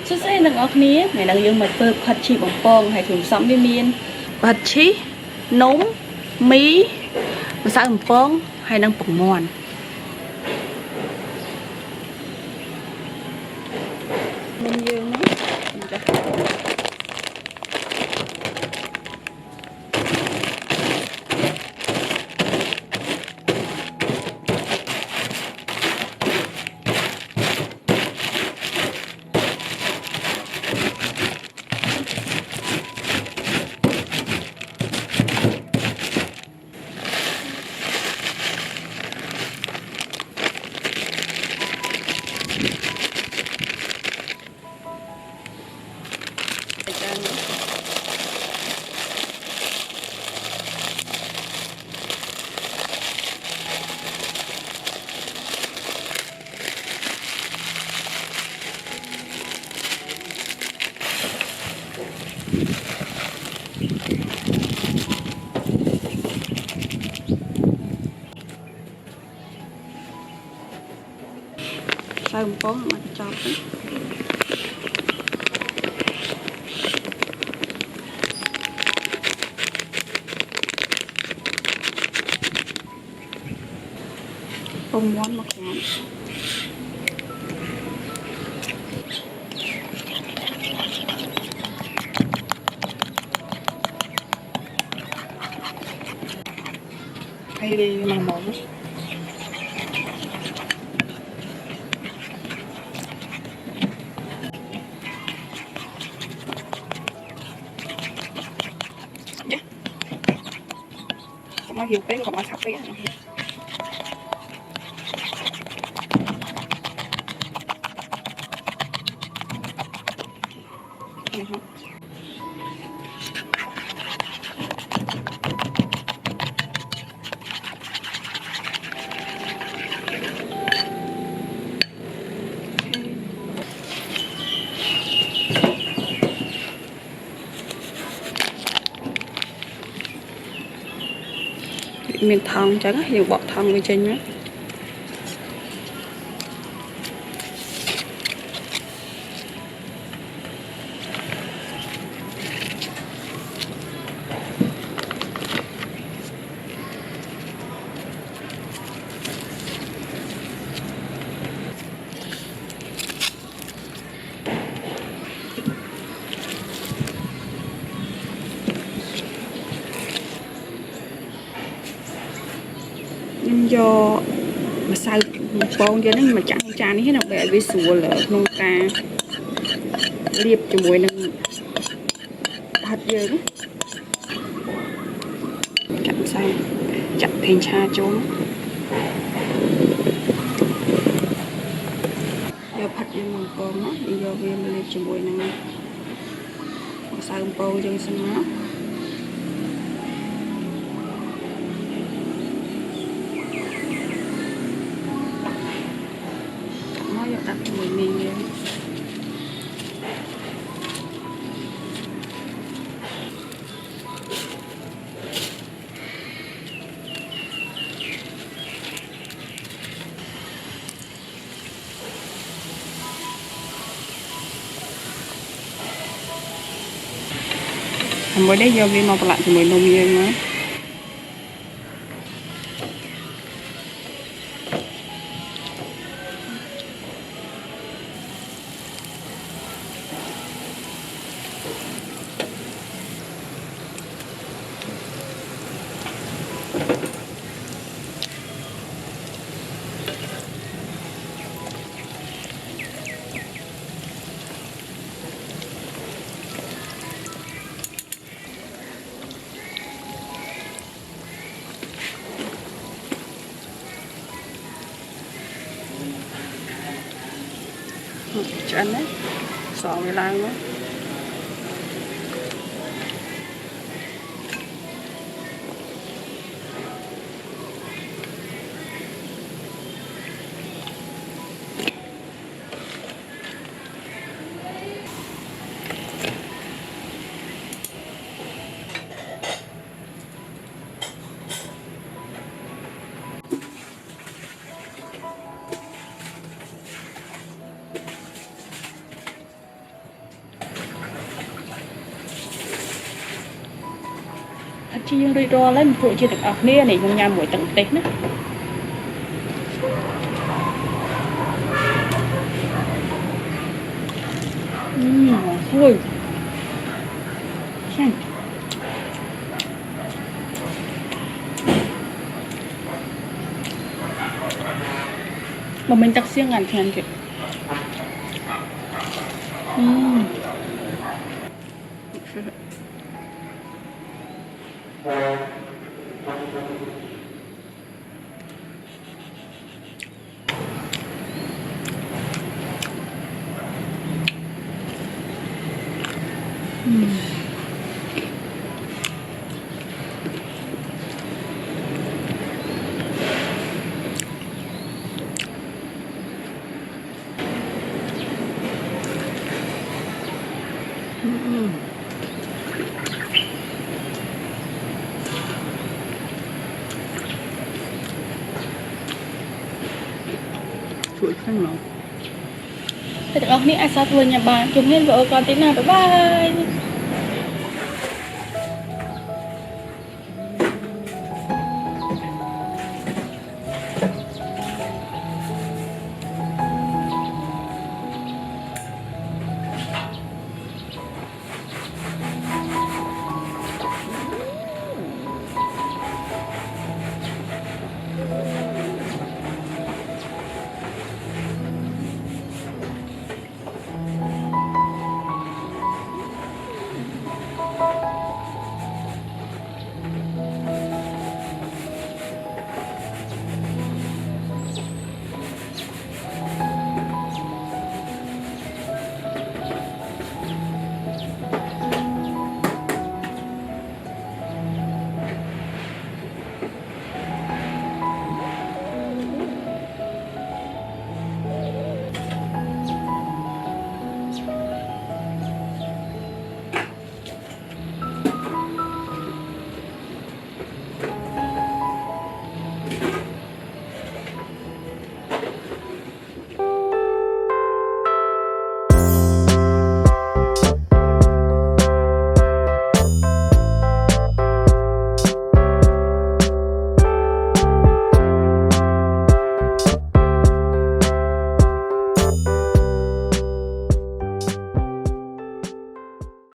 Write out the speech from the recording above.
Xuất sẽ đừng ốc ní, ngày đang dương mật phơ hạt chi bỏng bong hay thường sống với miên hạt chi, nấm, mí mà sao bỏng bong hay đang bỏng mòn mình dương nó sao bỏng bong mà chọc đấy không muốn mặc nhãn hay đi măng mổ nó hiểu cái còn nó sắp cái miền thòng chẳng nhiều bọt thòng ở trên nhé do mà sao bông cho nên mà chẳng tràn hết nào về với sủa là nông ca liệp cho mùi nâng hạt dơ đó chặn sao chặn thành cha trốn do hạt dơ mùi bông đó do vì mình liệp cho mùi nâng mà sao bông dân xanh đó đặt mình mới đấy vô viên mọc lại thì mới nông viên nữa chân đấy xỏ cái lang đó chi riêng rồi ro lấy một phụ chia được ở nia này trong nhà buổi tận tết nữa thôi xem mà mình tắc riêng ngàn thèn kìa chuỗi khăn nó thế được không? Ní ai sát vừa nhà bạn chúng hết vợ con tí nào bye bye